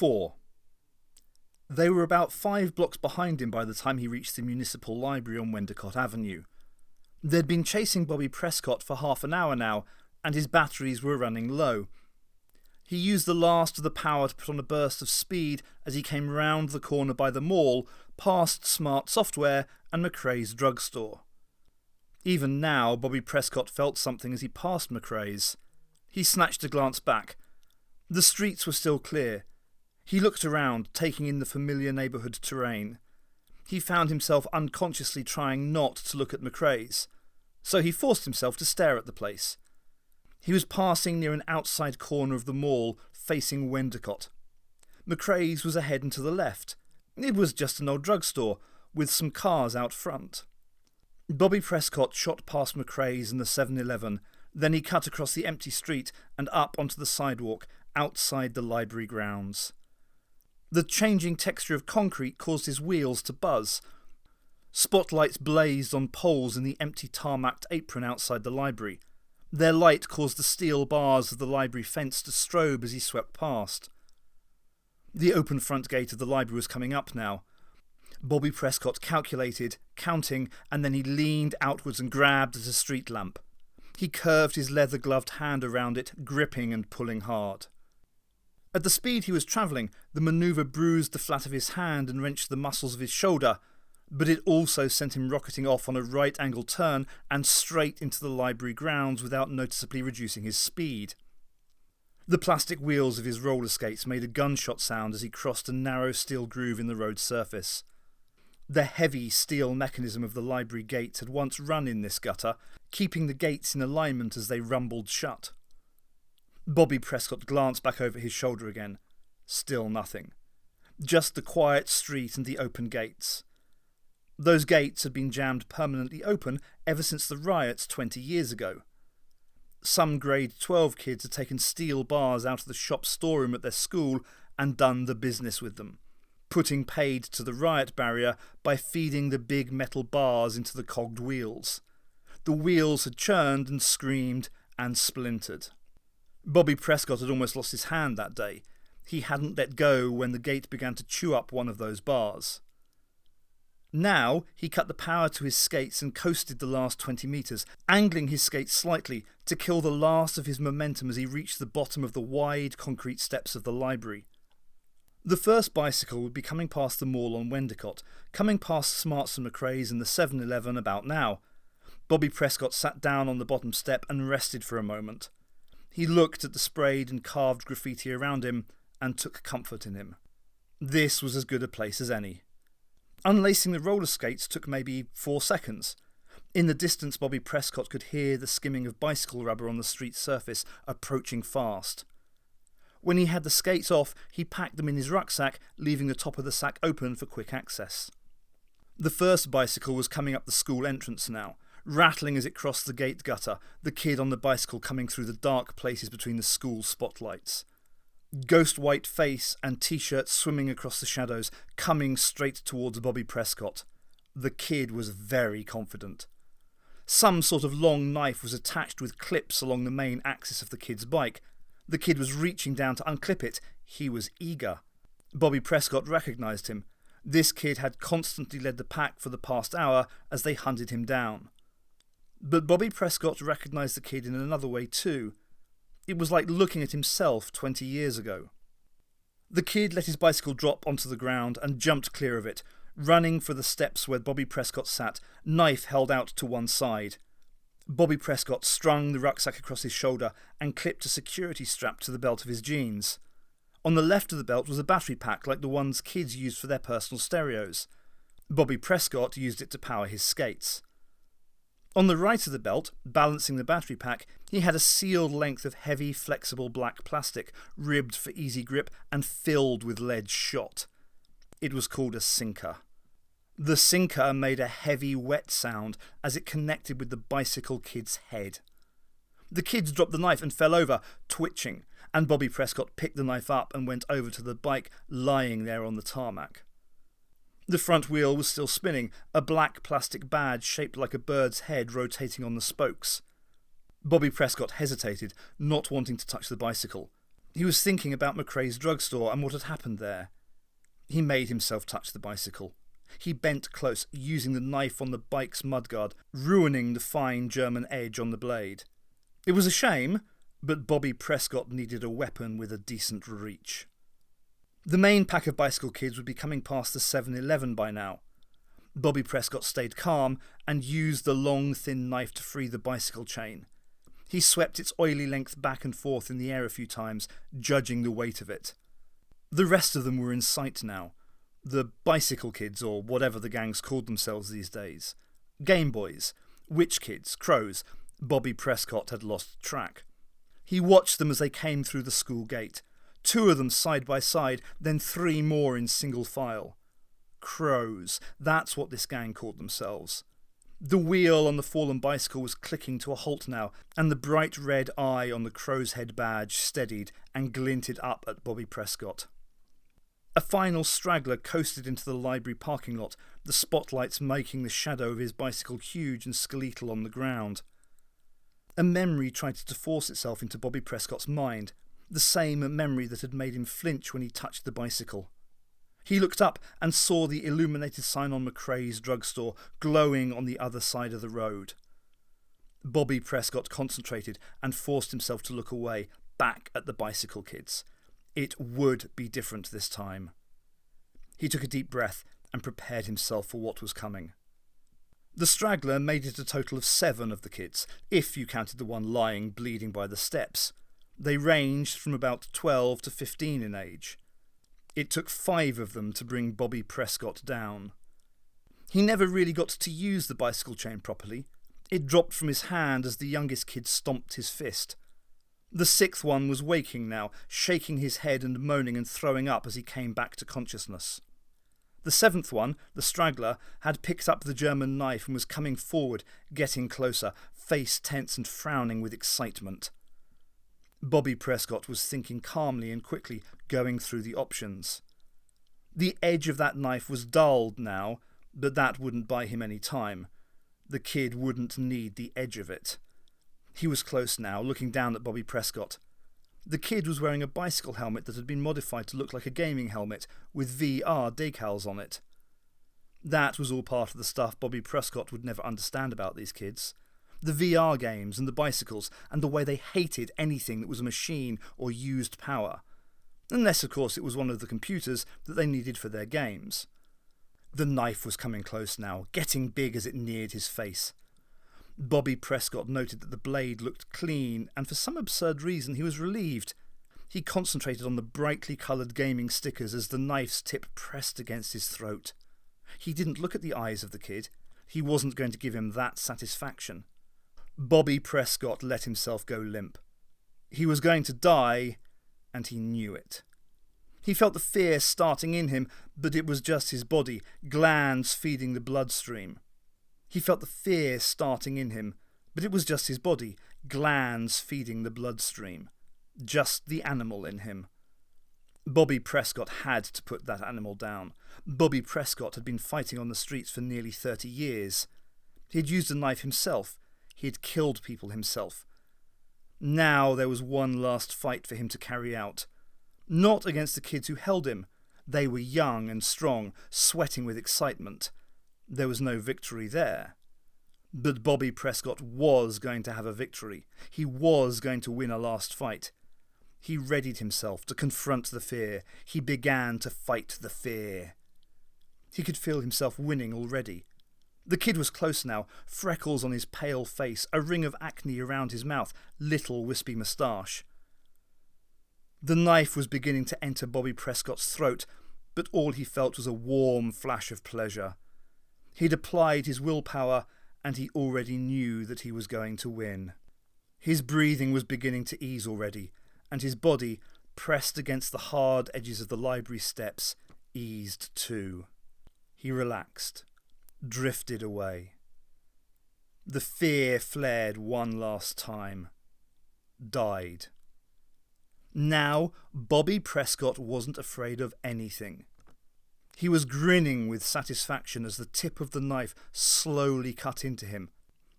4. They were about 5 blocks behind him by the time he reached the municipal library on Wendicott Avenue. They'd been chasing Bobby Prescott for half an hour now, and his batteries were running low. He used the last of the power to put on a burst of speed as he came round the corner by the mall, past Smart Software and McRae's drugstore. Even now, Bobby Prescott felt something as he passed McRae's. He snatched a glance back. The streets were still clear. He looked around, taking in the familiar neighbourhood terrain. He found himself unconsciously trying not to look at McRae's, so he forced himself to stare at the place. He was passing near an outside corner of the mall, facing Wendicott. McRae's was ahead and to the left. It was just an old drugstore, with some cars out front. Bobby Prescott shot past McRae's and the 7-Eleven, then he cut across the empty street and up onto the sidewalk outside the library grounds. The changing texture of concrete caused his wheels to buzz. Spotlights blazed on poles in the empty tarmacked apron outside the library. Their light caused the steel bars of the library fence to strobe as he swept past. The open front gate of the library was coming up now. Bobby Prescott calculated, counting, and then he leaned outwards and grabbed at a street lamp. He curved his leather-gloved hand around it, gripping and pulling hard. At the speed he was travelling, the manoeuvre bruised the flat of his hand and wrenched the muscles of his shoulder, but it also sent him rocketing off on a right-angle turn and straight into the library grounds without noticeably reducing his speed. The plastic wheels of his roller skates made a gunshot sound as he crossed a narrow steel groove in the road's surface. The heavy steel mechanism of the library gates had once run in this gutter, keeping the gates in alignment as they rumbled shut. Bobby Prescott glanced back over his shoulder again. Still nothing. Just the quiet street and the open gates. Those gates had been jammed permanently open ever since the riots 20 years ago. Some grade 12 kids had taken steel bars out of the shop storeroom at their school and done the business with them, putting paid to the riot barrier by feeding the big metal bars into the cogged wheels. The wheels had churned and screamed and splintered. Bobby Prescott had almost lost his hand that day. He hadn't let go when the gate began to chew up one of those bars. Now he cut the power to his skates and coasted the last 20 metres, angling his skates slightly to kill the last of his momentum as he reached the bottom of the wide concrete steps of the library. The first bicycle would be coming past the mall on Wendicott, coming past Smarts and McRae's and the 7-Eleven about now. Bobby Prescott sat down on the bottom step and rested for a moment. He looked at the sprayed and carved graffiti around him and took comfort in him. This was as good a place as any. Unlacing the roller skates took maybe 4 seconds. In the distance, Bobby Prescott could hear the skimming of bicycle rubber on the street's surface, approaching fast. When he had the skates off, he packed them in his rucksack, leaving the top of the sack open for quick access. The first bicycle was coming up the school entrance now, rattling as it crossed the gate gutter, the kid on the bicycle coming through the dark places between the school spotlights. Ghost white face and t-shirt swimming across the shadows, coming straight towards Bobby Prescott. The kid was very confident. Some sort of long knife was attached with clips along the main axis of the kid's bike. The kid was reaching down to unclip it. He was eager. Bobby Prescott recognised him. This kid had constantly led the pack for the past hour as they hunted him down. But Bobby Prescott recognised the kid in another way too. It was like looking at himself 20 years ago. The kid let his bicycle drop onto the ground and jumped clear of it, running for the steps where Bobby Prescott sat, knife held out to one side. Bobby Prescott strung the rucksack across his shoulder and clipped a security strap to the belt of his jeans. On the left of the belt was a battery pack like the ones kids used for their personal stereos. Bobby Prescott used it to power his skates. On the right of the belt, balancing the battery pack, he had a sealed length of heavy, flexible black plastic, ribbed for easy grip and filled with lead shot. It was called a sinker. The sinker made a heavy, wet sound as it connected with the bicycle kid's head. The kids dropped the knife and fell over, twitching, and Bobby Prescott picked the knife up and went over to the bike lying there on the tarmac. The front wheel was still spinning, a black plastic badge shaped like a bird's head rotating on the spokes. Bobby Prescott hesitated, not wanting to touch the bicycle. He was thinking about McRae's drugstore and what had happened there. He made himself touch the bicycle. He bent close, using the knife on the bike's mudguard, ruining the fine German edge on the blade. It was a shame, but Bobby Prescott needed a weapon with a decent reach. The main pack of bicycle kids would be coming past the 7-Eleven by now. Bobby Prescott stayed calm and used the long, thin knife to free the bicycle chain. He swept its oily length back and forth in the air a few times, judging the weight of it. The rest of them were in sight now. The bicycle kids, or whatever the gangs called themselves these days. Game Boys, Witch Kids, Crows. Bobby Prescott had lost track. He watched them as they came through the school gate. 2 of them side by side, then 3 more in single file. Crows, that's what this gang called themselves. The wheel on the fallen bicycle was clicking to a halt now, and the bright red eye on the crow's head badge steadied and glinted up at Bobby Prescott. A final straggler coasted into the library parking lot, the spotlights making the shadow of his bicycle huge and skeletal on the ground. A memory tried to force itself into Bobby Prescott's mind, the same memory that had made him flinch when he touched the bicycle. He looked up and saw the illuminated sign on McRae's drugstore glowing on the other side of the road. Bobby Prescott concentrated and forced himself to look away, back at the bicycle kids. It would be different this time. He took a deep breath and prepared himself for what was coming. The straggler made it a total of 7 of the kids, if you counted the one lying bleeding by the steps. They ranged from about 12 to 15 in age. It took 5 of them to bring Bobby Prescott down. He never really got to use the bicycle chain properly. It dropped from his hand as the youngest kid stomped his fist. The 6th one was waking now, shaking his head and moaning and throwing up as he came back to consciousness. The 7th one, the straggler, had picked up the German knife and was coming forward, getting closer, face tense and frowning with excitement. Bobby Prescott was thinking calmly and quickly, going through the options. The edge of that knife was dulled now, but that wouldn't buy him any time. The kid wouldn't need the edge of it. He was close now, looking down at Bobby Prescott. The kid was wearing a bicycle helmet that had been modified to look like a gaming helmet, with VR decals on it. That was all part of the stuff Bobby Prescott would never understand about these kids. The VR games and the bicycles, and the way they hated anything that was a machine or used power. Unless, of course, it was one of the computers that they needed for their games. The knife was coming close now, getting big as it neared his face. Bobby Prescott noted that the blade looked clean, and for some absurd reason he was relieved. He concentrated on the brightly coloured gaming stickers as the knife's tip pressed against his throat. He didn't look at the eyes of the kid. He wasn't going to give him that satisfaction. Bobby Prescott let himself go limp. He was going to die, and he knew it. He felt the fear starting in him, but it was just his body, glands feeding the bloodstream. He felt the fear starting in him, but it was just his body, glands feeding the bloodstream. Just the animal in him. Bobby Prescott had to put that animal down. Bobby Prescott had been fighting on the streets for nearly 30 years. He had used a knife himself. He had killed people himself. Now there was one last fight for him to carry out. Not against the kids who held him. They were young and strong, sweating with excitement. There was no victory there. But Bobby Prescott was going to have a victory. He was going to win a last fight. He readied himself to confront the fear. He began to fight the fear. He could feel himself winning already. The kid was close now, freckles on his pale face, a ring of acne around his mouth, little wispy moustache. The knife was beginning to enter Bobby Prescott's throat, but all he felt was a warm flash of pleasure. He'd applied his willpower, and he already knew that he was going to win. His breathing was beginning to ease already, and his body, pressed against the hard edges of the library steps, eased too. He relaxed, drifted away. The fear flared one last time. Died. Now, Bobby Prescott wasn't afraid of anything. He was grinning with satisfaction as the tip of the knife slowly cut into him.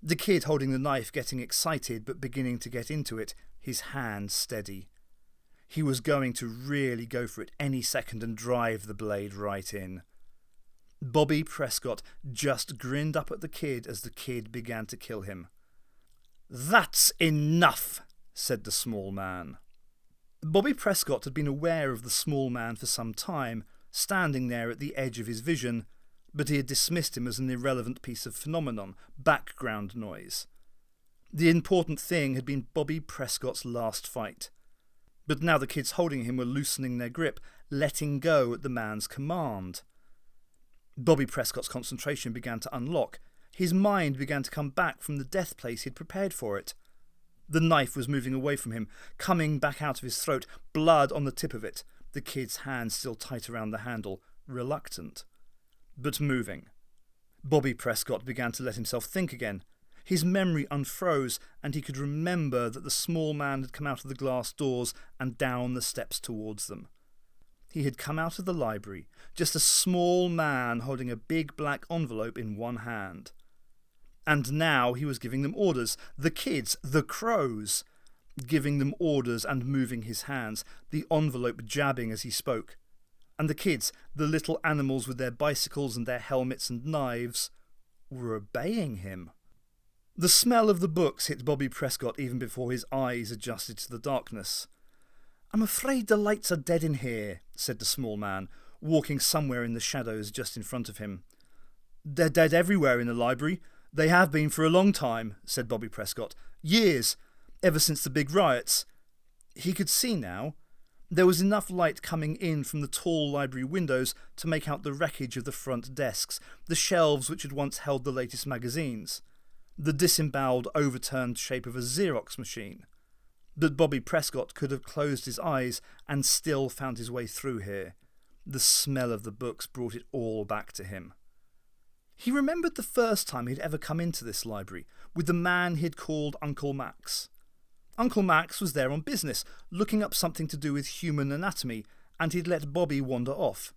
The kid holding the knife getting excited but beginning to get into it, his hand steady. He was going to really go for it any second and drive the blade right in. Bobby Prescott just grinned up at the kid as the kid began to kill him. "That's enough," said the small man. Bobby Prescott had been aware of the small man for some time, standing there at the edge of his vision, but he had dismissed him as an irrelevant piece of phenomenon, background noise. The important thing had been Bobby Prescott's last fight. But now the kids holding him were loosening their grip, letting go at the man's command. Bobby Prescott's concentration began to unlock. His mind began to come back from the death place he'd prepared for it. The knife was moving away from him, coming back out of his throat, blood on the tip of it, the kid's hand still tight around the handle, reluctant, but moving. Bobby Prescott began to let himself think again. His memory unfroze, and he could remember that the small man had come out of the glass doors and down the steps towards them. He had come out of the library, just a small man holding a big black envelope in one hand. And now he was giving them orders, the kids, the crows, giving them orders and moving his hands, the envelope jabbing as he spoke. And the kids, the little animals with their bicycles and their helmets and knives, were obeying him. The smell of the books hit Bobby Prescott even before his eyes adjusted to the darkness. "I'm afraid the lights are dead in here," said the small man, walking somewhere in the shadows just in front of him. "They're dead everywhere in the library. They have been for a long time," said Bobby Prescott. "Years, ever since the big riots." He could see now. There was enough light coming in from the tall library windows to make out the wreckage of the front desks, the shelves which had once held the latest magazines, the disemboweled, overturned shape of a Xerox machine. But Bobby Prescott could have closed his eyes and still found his way through here. The smell of the books brought it all back to him. He remembered the first time he'd ever come into this library, with the man he'd called Uncle Max. Uncle Max was there on business, looking up something to do with human anatomy, and he'd let Bobby wander off.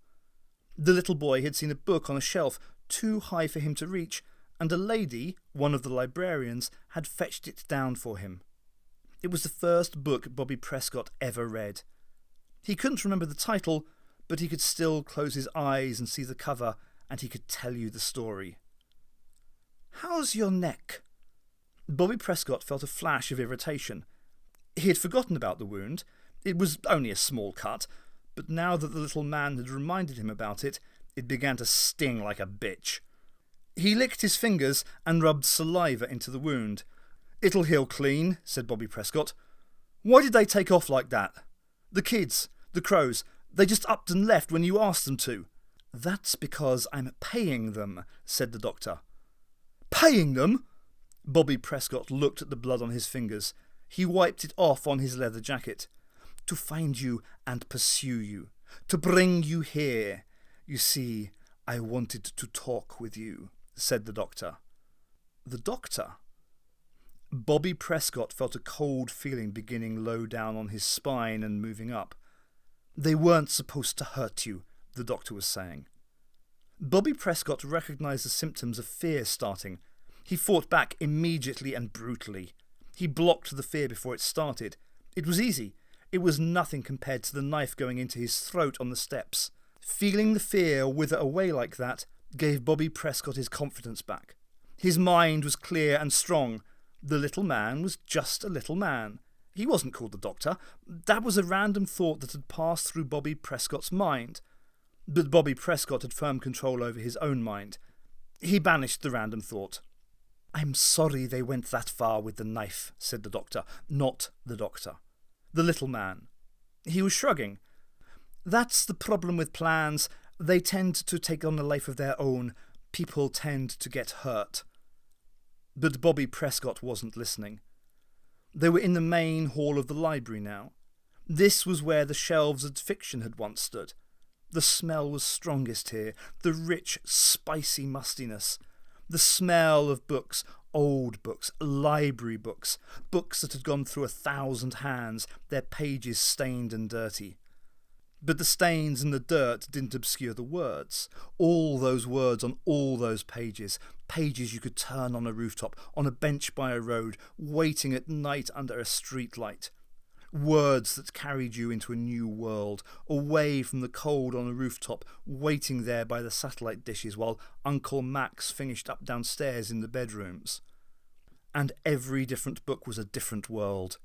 The little boy had seen a book on a shelf, too high for him to reach, and a lady, one of the librarians, had fetched it down for him. It was the first book Bobby Prescott ever read. He couldn't remember the title, but he could still close his eyes and see the cover, and he could tell you the story. "How's your neck?" Bobby Prescott felt a flash of irritation. He had forgotten about the wound. It was only a small cut, but now that the little man had reminded him about it, it began to sting like a bitch. He licked his fingers and rubbed saliva into the wound. "It'll heal clean," said Bobby Prescott. "Why did they take off like that? The kids, the crows, they just upped and left when you asked them to." "That's because I'm paying them," said the doctor. "Paying them?" Bobby Prescott looked at the blood on his fingers. He wiped it off on his leather jacket. "To find you and pursue you. To bring you here. You see, I wanted to talk with you," said the doctor. The doctor? Bobby Prescott felt a cold feeling beginning low down on his spine and moving up. "They weren't supposed to hurt you," the doctor was saying. Bobby Prescott recognized the symptoms of fear starting. He fought back immediately and brutally. He blocked the fear before it started. It was easy. It was nothing compared to the knife going into his throat on the steps. Feeling the fear wither away like that gave Bobby Prescott his confidence back. His mind was clear and strong. The little man was just a little man. He wasn't called the doctor. That was a random thought that had passed through Bobby Prescott's mind. But Bobby Prescott had firm control over his own mind. He banished the random thought. "I'm sorry they went that far with the knife," said the doctor, not the doctor. The little man. He was shrugging. "That's the problem with plans. They tend to take on a life of their own. People tend to get hurt." But Bobby Prescott wasn't listening. They were in the main hall of the library now. This was where the shelves of fiction had once stood. The smell was strongest here, the rich, spicy mustiness. The smell of books, old books, library books, books that had gone through 1,000 hands, their pages stained and dirty. But the stains and the dirt didn't obscure the words. All those words on all those pages, pages you could turn on a rooftop, on a bench by a road, waiting at night under a street light. Words that carried you into a new world, away from the cold on a rooftop, waiting there by the satellite dishes while Uncle Max finished up downstairs in the bedrooms. And every different book was a different world.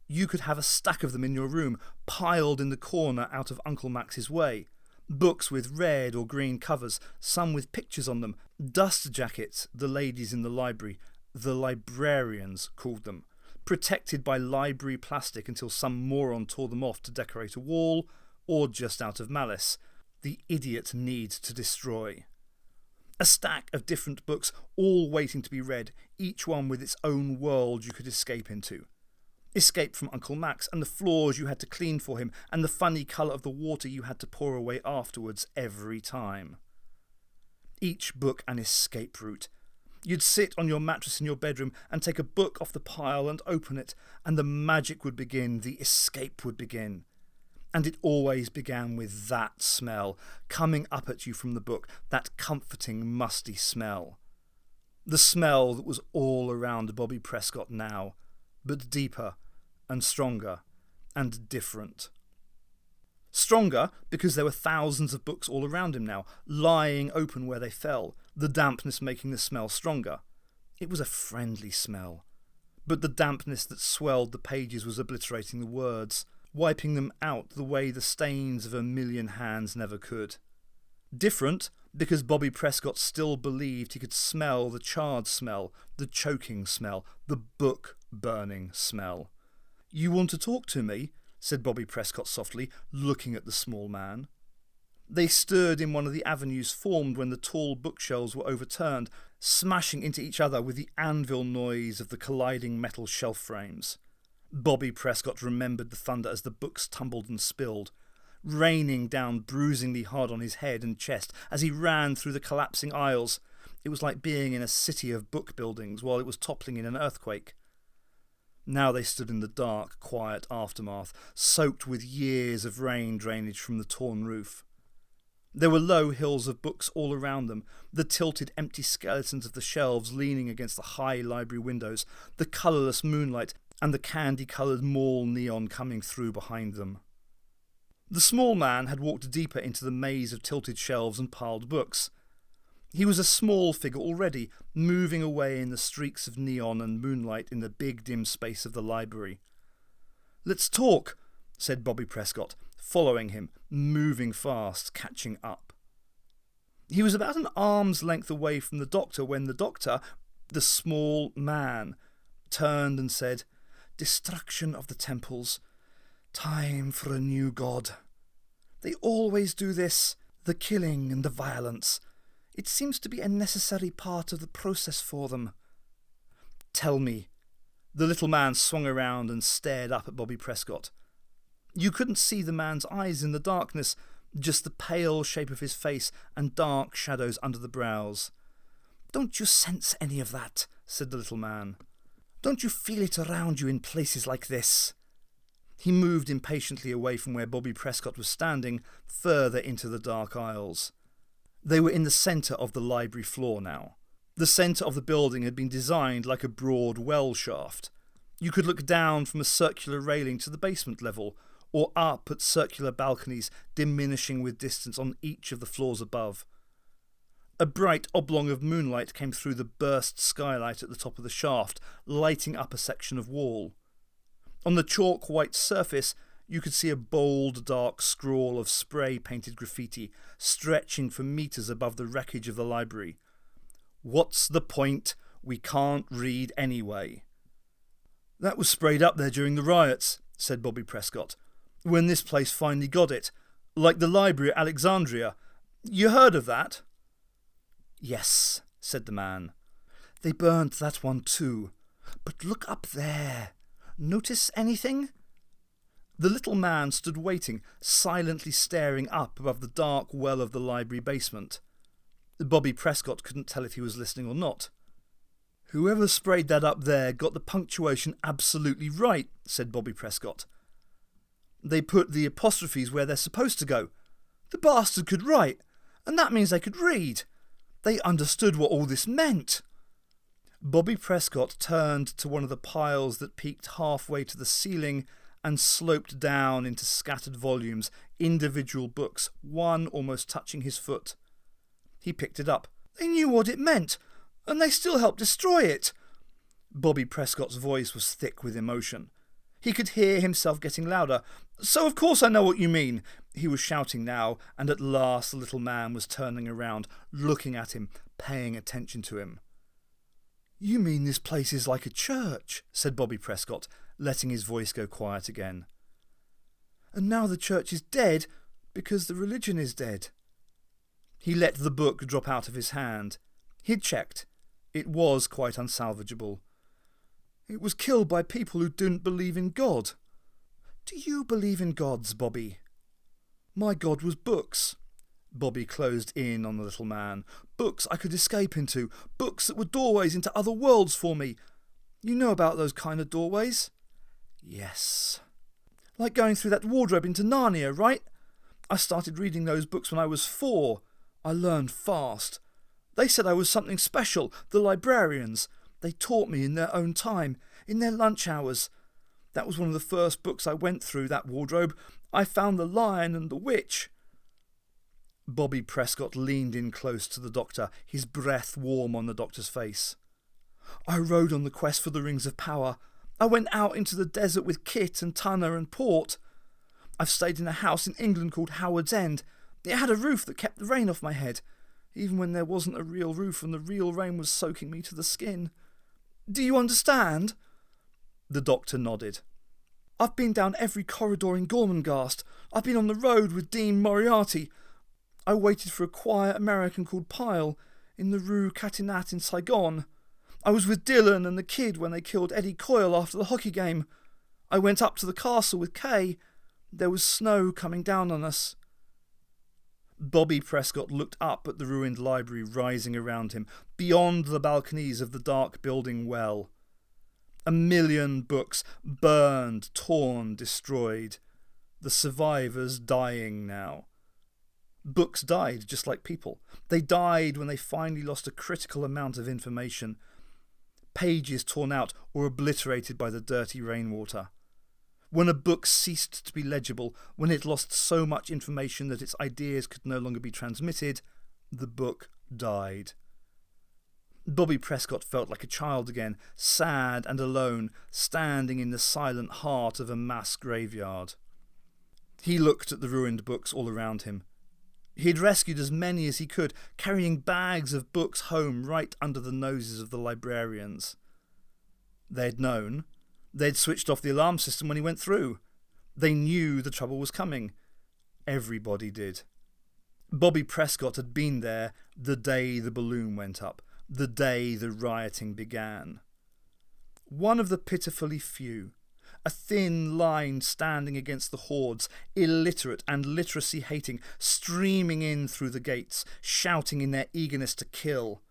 You could have a stack of them in your room, piled in the corner out of Uncle Max's way. Books with red or green covers, some with pictures on them, dust jackets the ladies in the library, the librarians called them, protected by library plastic until some moron tore them off to decorate a wall, or just out of malice. The idiot need to destroy. A stack of different books, all waiting to be read, each one with its own world you could escape into. Escape from Uncle Max and the floors you had to clean for him and the funny colour of the water you had to pour away afterwards every time. Each book an escape route. You'd sit on your mattress in your bedroom and take a book off the pile and open it, and the magic would begin, the escape would begin. And it always began with that smell, coming up at you from the book, that comforting, musty smell. The smell that was all around Bobby Prescott now, but deeper and stronger and different. Stronger because there were thousands of books all around him now, lying open where they fell, the dampness making the smell stronger. It was a friendly smell, but the dampness that swelled the pages was obliterating the words, wiping them out the way the stains of a million hands never could. Different because Bobby Prescott still believed he could smell the charred smell, the choking smell, the book-burning smell. "You want to talk to me?" said Bobby Prescott softly, looking at the small man. They stood in one of the avenues formed when the tall bookshelves were overturned, smashing into each other with the anvil noise of the colliding metal shelf frames. Bobby Prescott remembered the thunder as the books tumbled and spilled, raining down bruisingly hard on his head and chest as he ran through the collapsing aisles. It was like being in a city of book buildings while it was toppling in an earthquake. Now they stood in the dark, quiet aftermath, soaked with years of rain drainage from the torn roof. There were low hills of books all around them, the tilted empty skeletons of the shelves leaning against the high library windows, the colourless moonlight and the candy-coloured mall neon coming through behind them. The small man had walked deeper into the maze of tilted shelves and piled books. He was a small figure already, moving away in the streaks of neon and moonlight in the big dim space of the library. "Let's talk," said Bobby Prescott, following him, moving fast, catching up. He was about an arm's length away from the doctor when the doctor, the small man, turned and said, "Destruction of the temples. Time for a new god. They always do this, the killing and the violence. It seems to be a necessary part of the process for them." "Tell me." The little man swung around and stared up at Bobby Prescott. You couldn't see the man's eyes in the darkness, just the pale shape of his face and dark shadows under the brows. "Don't you sense any of that?" said the little man. "Don't you feel it around you in places like this?" He moved impatiently away from where Bobby Prescott was standing, further into the dark aisles. They were in the centre of the library floor now. The centre of the building had been designed like a broad well shaft. You could look down from a circular railing to the basement level, or up at circular balconies diminishing with distance on each of the floors above. A bright oblong of moonlight came through the burst skylight at the top of the shaft, lighting up a section of wall. On the chalk-white surface, you could see a bold, dark scrawl of spray-painted graffiti stretching for metres above the wreckage of the library. "What's the point? We can't read anyway." "That was sprayed up there during the riots," said Bobby Prescott, "when this place finally got it. Like the library at Alexandria. You heard of that?" "Yes," said the man. "They burnt that one too. But look up there. Notice anything?" The little man stood waiting, silently staring up above the dark well of the library basement. Bobby Prescott couldn't tell if he was listening or not. "Whoever sprayed that up there got the punctuation absolutely right," said Bobby Prescott. "They put the apostrophes where they're supposed to go. The bastard could write, and that means they could read. They understood what all this meant." Bobby Prescott turned to one of the piles that peaked halfway to the ceiling and sloped down into scattered volumes, individual books, one almost touching his foot. He picked it up. "They knew what it meant, and they still helped destroy it." Bobby Prescott's voice was thick with emotion. He could hear himself getting louder. "So of course I know what you mean," he was shouting now, and at last the little man was turning around, looking at him, paying attention to him. "You mean this place is like a church," said Bobby Prescott, letting his voice go quiet again. "And now the church is dead because the religion is dead." He let the book drop out of his hand. He'd checked. It was quite unsalvageable. "It was killed by people who didn't believe in God." "Do you believe in gods, Bobby?" "My God was books." Bobby closed in on the little man. "Books I could escape into. Books that were doorways into other worlds for me. You know about those kind of doorways?" "Yes." "Like going through that wardrobe into Narnia, right? I started reading those books when I was 4. I learned fast. They said I was something special, the librarians. They taught me in their own time, in their lunch hours. That was one of the first books I went through, that wardrobe. I found The Lion and the Witch." Bobby Prescott leaned in close to the doctor, his breath warm on the doctor's face. "I rode on the quest for the Rings of Power. I went out into the desert with Kit and Tunna and Port. I've stayed in a house in England called Howard's End. It had a roof that kept the rain off my head, even when there wasn't a real roof and the real rain was soaking me to the skin. Do you understand?" The doctor nodded. "I've been down every corridor in Gormenghast. I've been on the road with Dean Moriarty. I waited for a quiet American called Pyle in the Rue Catinat in Saigon. I was with Dylan and the kid when they killed Eddie Coyle after the hockey game. I went up to the castle with Kay. There was snow coming down on us." Bobby Prescott looked up at the ruined library rising around him, beyond the balconies of the dark building well. 1,000,000 books, burned, torn, destroyed. The survivors dying now. Books died just like people. They died when they finally lost a critical amount of information. Pages torn out or obliterated by the dirty rainwater. When a book ceased to be legible, when it lost so much information that its ideas could no longer be transmitted, the book died. Bobby Prescott felt like a child again, sad and alone, standing in the silent heart of a mass graveyard. He looked at the ruined books all around him. He'd rescued as many as he could, carrying bags of books home right under the noses of the librarians. They'd known. They'd switched off the alarm system when he went through. They knew the trouble was coming. Everybody did. Bobby Prescott had been there the day the balloon went up, the day the rioting began. One of the pitifully few, a thin line standing against the hordes, illiterate and literacy-hating, streaming in through the gates, shouting in their eagerness to kill.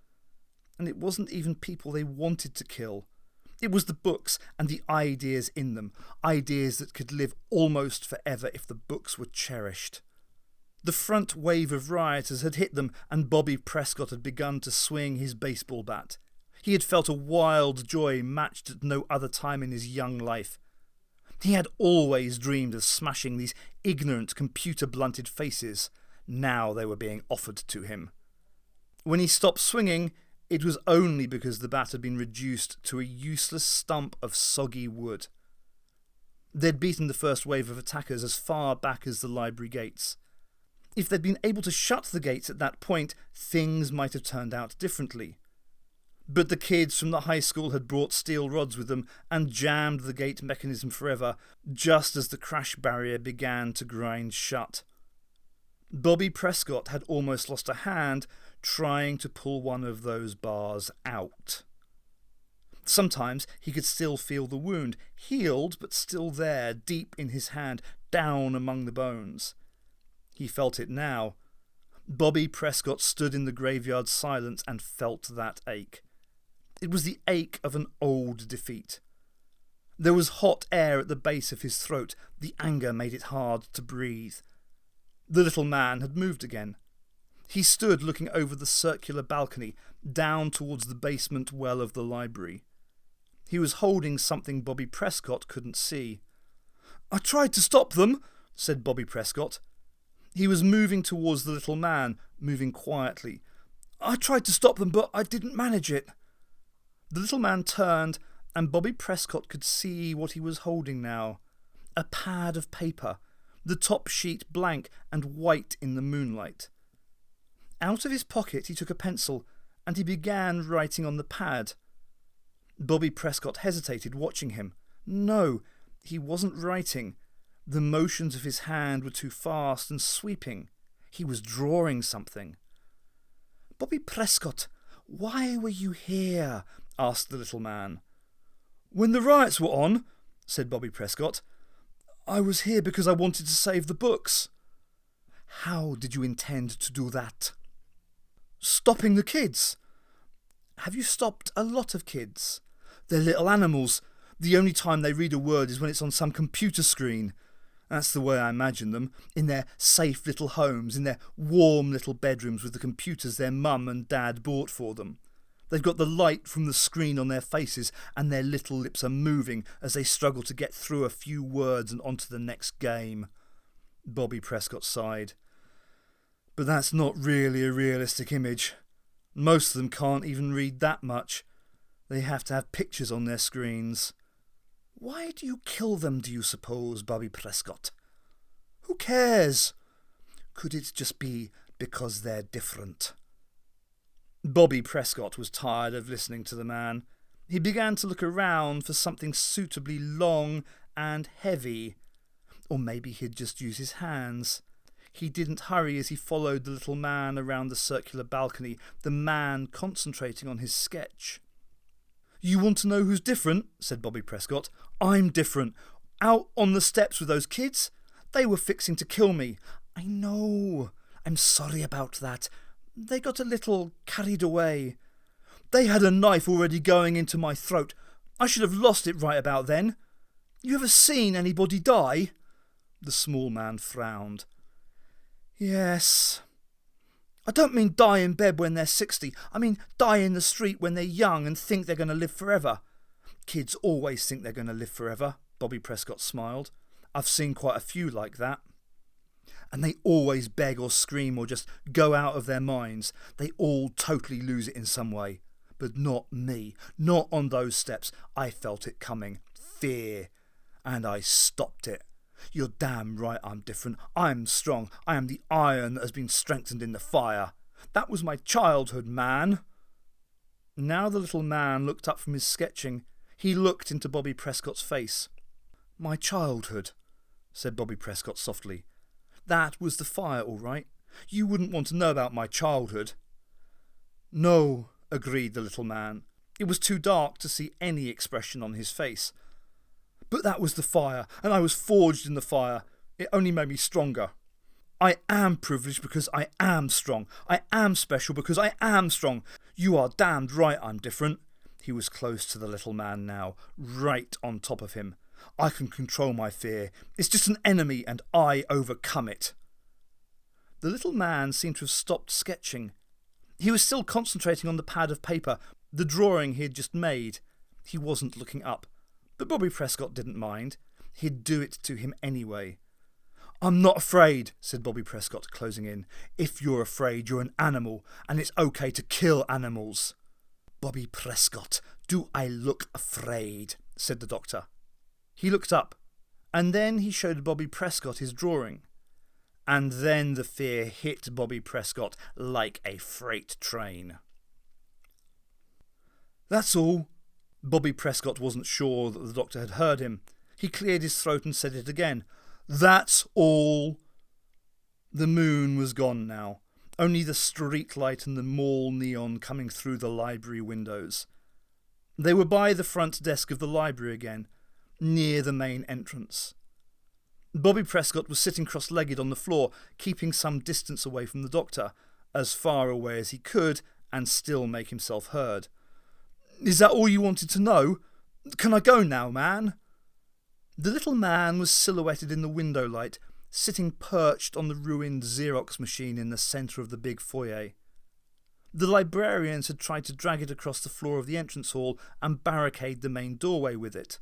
And it wasn't even people they wanted to kill. It was the books and the ideas in them, ideas that could live almost forever if the books were cherished. The front wave of rioters had hit them, and Bobby Prescott had begun to swing his baseball bat. He had felt a wild joy matched at no other time in his young life. He had always dreamed of smashing these ignorant, computer-blunted faces. Now they were being offered to him. When he stopped swinging, it was only because the bat had been reduced to a useless stump of soggy wood. They'd beaten the first wave of attackers as far back as the library gates. If they'd been able to shut the gates at that point, things might have turned out differently. But the kids from the high school had brought steel rods with them and jammed the gate mechanism forever, just as the crash barrier began to grind shut. Bobby Prescott had almost lost a hand trying to pull one of those bars out. Sometimes he could still feel the wound, healed but still there, deep in his hand, down among the bones. He felt it now. Bobby Prescott stood in the graveyard silence and felt that ache. It was the ache of an old defeat. There was hot air at the base of his throat. The anger made it hard to breathe. The little man had moved again. He stood looking over the circular balcony, down towards the basement well of the library. He was holding something Bobby Prescott couldn't see. I tried to stop them, said Bobby Prescott. He was moving towards the little man, moving quietly. I tried to stop them, but I didn't manage it. The little man turned, and Bobby Prescott could see what he was holding now. A pad of paper, the top sheet blank and white in the moonlight. Out of his pocket he took a pencil, and he began writing on the pad. Bobby Prescott hesitated, watching him. No, he wasn't writing. The motions of his hand were too fast and sweeping. He was drawing something. Bobby Prescott, why were you here? Asked the little man. When the riots were on, said Bobby Prescott, I was here because I wanted to save the books. How did you intend to do that? Stopping the kids. Have you stopped a lot of kids? They're little animals. The only time they read a word is when it's on some computer screen. That's the way I imagine them, in their safe little homes, in their warm little bedrooms with the computers their mum and dad bought for them. They've got the light from the screen on their faces, and their little lips are moving as they struggle to get through a few words and onto the next game. Bobby Prescott sighed. But that's not really a realistic image. Most of them can't even read that much. They have to have pictures on their screens. Why do you kill them, do you suppose, Bobby Prescott? Who cares? Could it just be because they're different? Bobby Prescott was tired of listening to the man. He began to look around for something suitably long and heavy. Or maybe he'd just use his hands. He didn't hurry as he followed the little man around the circular balcony, the man concentrating on his sketch. You want to know who's different? Said Bobby Prescott. I'm different. Out on the steps with those kids? They were fixing to kill me. I know. I'm sorry about that. They got a little carried away. They had a knife already going into my throat. I should have lost it right about then. You ever seen anybody die? The small man frowned. Yes. I don't mean die in bed when they're 60. I mean die in the street when they're young and think they're going to live forever. Kids always think they're going to live forever, Bobby Prescott smiled. I've seen quite a few like that. And they always beg or scream or just go out of their minds. They all totally lose it in some way. But not me. Not on those steps. I felt it coming. Fear. And I stopped it. You're damn right I'm different. I'm strong. I am the iron that has been strengthened in the fire. That was my childhood, man. Now the little man looked up from his sketching. He looked into Bobby Prescott's face. My childhood, said Bobby Prescott softly. That was the fire, all right. You wouldn't want to know about my childhood. No, agreed the little man. It was too dark to see any expression on his face. But that was the fire, and I was forged in the fire. It only made me stronger. I am privileged because I am strong. I am special because I am strong. You are damned right I'm different. He was close to the little man now, right on top of him. I can control my fear. It's just an enemy, and I overcome it. The little man seemed to have stopped sketching. He was still concentrating on the pad of paper, the drawing he had just made. He wasn't looking up. But Bobby Prescott didn't mind. He'd do it to him anyway. I'm not afraid, said Bobby Prescott, closing in. If you're afraid, you're an animal, and it's okay to kill animals. Bobby Prescott, do I look afraid? Said the doctor. He looked up, and then he showed Bobby Prescott his drawing. And then the fear hit Bobby Prescott like a freight train. That's all. Bobby Prescott wasn't sure that the doctor had heard him. He cleared his throat and said it again. That's all. The moon was gone now. Only the street light and the mall neon coming through the library windows. They were by the front desk of the library again, near the main entrance. Bobby Prescott was sitting cross-legged on the floor, keeping some distance away from the doctor, as far away as he could, and still make himself heard. Is that all you wanted to know? Can I go now, man? The little man was silhouetted in the window light, sitting perched on the ruined Xerox machine in the centre of the big foyer. The librarians had tried to drag it across the floor of the entrance hall and barricade the main doorway with it.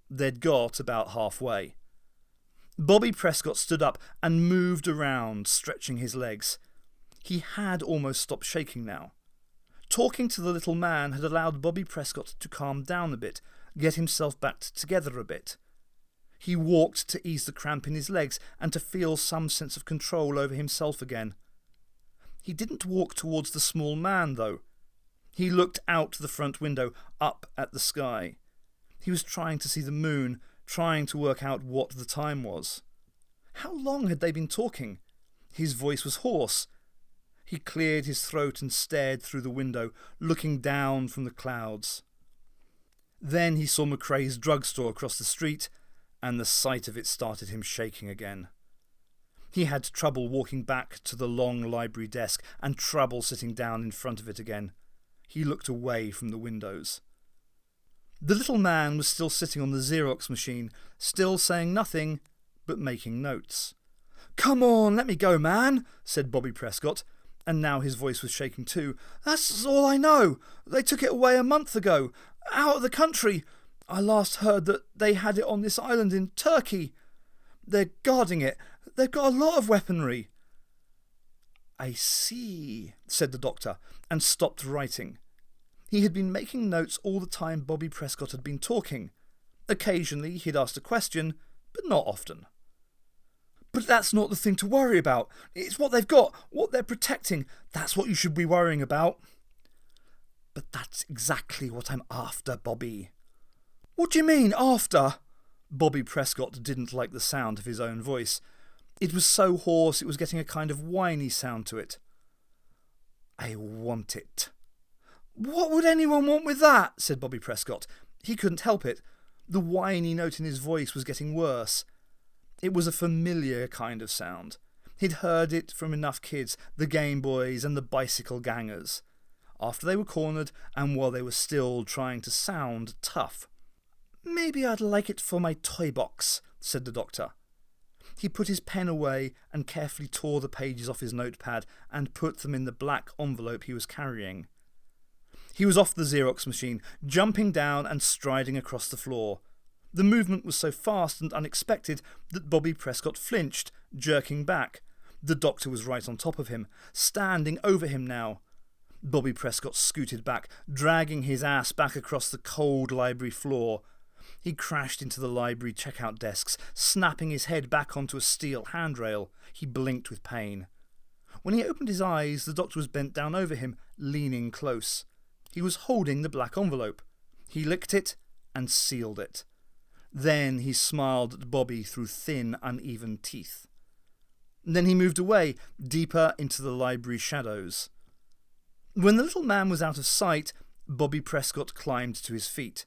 They'd got about halfway. Bobby Prescott stood up and moved around, stretching his legs. He had almost stopped shaking now. Talking to the little man had allowed Bobby Prescott to calm down a bit, get himself back together a bit. He walked to ease the cramp in his legs and to feel some sense of control over himself again. He didn't walk towards the small man, though. He looked out the front window, up at the sky. He was trying to see the moon, trying to work out what the time was. How long had they been talking? His voice was hoarse. He cleared his throat and stared through the window, looking down from the clouds. Then he saw McRae's drugstore across the street, and the sight of it started him shaking again. He had trouble walking back to the long library desk and trouble sitting down in front of it again. He looked away from the windows. The little man was still sitting on the Xerox machine, still saying nothing, but making notes. "Come on, let me go, man," said Bobby Prescott, and now his voice was shaking too. "That's all I know. They took it away a month ago, out of the country. I last heard that they had it on this island in Turkey. They're guarding it. They've got a lot of weaponry." "I see," said the doctor, and stopped writing. He had been making notes all the time Bobby Prescott had been talking. Occasionally he'd asked a question, but not often. "But that's not the thing to worry about. It's what they've got, what they're protecting. That's what you should be worrying about." "But that's exactly what I'm after, Bobby." "What do you mean, after?" Bobby Prescott didn't like the sound of his own voice. It was so hoarse it was getting a kind of whiny sound to it. "I want it." "What would anyone want with that?" said Bobby Prescott. He couldn't help it. The whiny note in his voice was getting worse. It was a familiar kind of sound. He'd heard it from enough kids, the Game Boys and the bicycle gangers, after they were cornered and while they were still trying to sound tough. "Maybe I'd like it for my toy box," said the doctor. He put his pen away and carefully tore the pages off his notepad and put them in the black envelope he was carrying. He was off the Xerox machine, jumping down and striding across the floor. The movement was so fast and unexpected that Bobby Prescott flinched, jerking back. The doctor was right on top of him, standing over him now. Bobby Prescott scooted back, dragging his ass back across the cold library floor. He crashed into the library checkout desks, snapping his head back onto a steel handrail. He blinked with pain. When he opened his eyes, the doctor was bent down over him, leaning close. He was holding the black envelope. He licked it and sealed it. Then he smiled at Bobby through thin, uneven teeth. Then he moved away, deeper into the library shadows. When the little man was out of sight, Bobby Prescott climbed to his feet.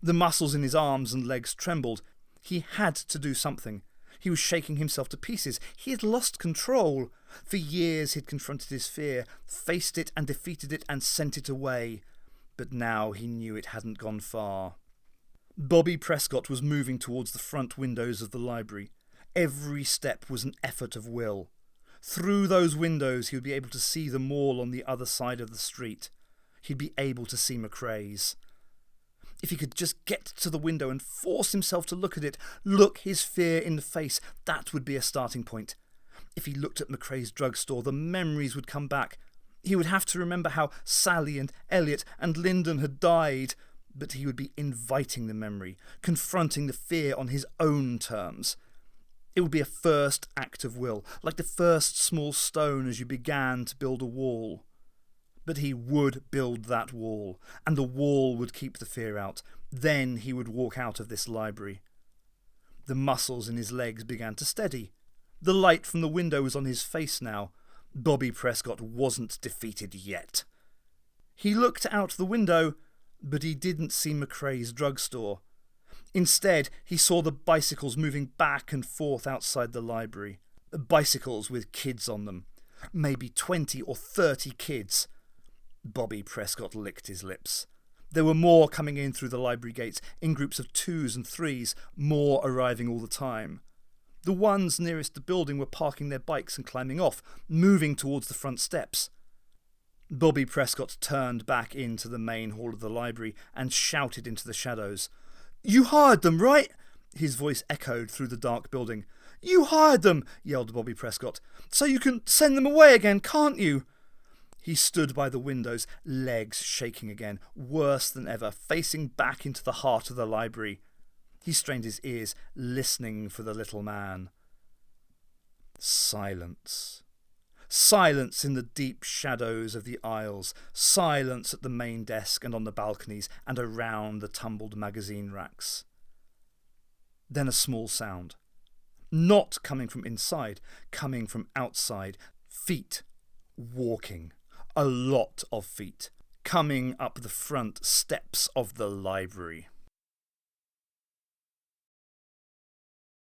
The muscles in his arms and legs trembled. He had to do something. He was shaking himself to pieces. He had lost control. For years he'd confronted his fear, faced it and defeated it and sent it away. But now he knew it hadn't gone far. Bobby Prescott was moving towards the front windows of the library. Every step was an effort of will. Through those windows he would be able to see the mall on the other side of the street. He'd be able to see McRae's. If he could just get to the window and force himself to look at it, look his fear in the face, that would be a starting point. If he looked at McRae's drugstore, the memories would come back. He would have to remember how Sally and Elliot and Lyndon had died, but he would be inviting the memory, confronting the fear on his own terms. It would be a first act of will, like the first small stone as you began to build a wall. But he would build that wall, and the wall would keep the fear out. Then he would walk out of this library. The muscles in his legs began to steady. The light from the window was on his face now. Bobby Prescott wasn't defeated yet. He looked out the window, but he didn't see McRae's drugstore. Instead, he saw the bicycles moving back and forth outside the library. Bicycles with kids on them. Maybe 20 or 30 kids. Bobby Prescott licked his lips. There were more coming in through the library gates, in groups of 2s and 3s, more arriving all the time. The ones nearest the building were parking their bikes and climbing off, moving towards the front steps. Bobby Prescott turned back into the main hall of the library and shouted into the shadows. "You hired them, right? His voice echoed through the dark building. "You hired them," yelled Bobby Prescott. "So you can send them away again, can't you?" He stood by the windows, legs shaking again, worse than ever, facing back into the heart of the library. He strained his ears, listening for the little man. Silence. Silence in the deep shadows of the aisles, silence at the main desk and on the balconies and around the tumbled magazine racks. Then a small sound. Not coming from inside, coming from outside. Feet. Walking. A lot of feet. Coming up the front steps of the library.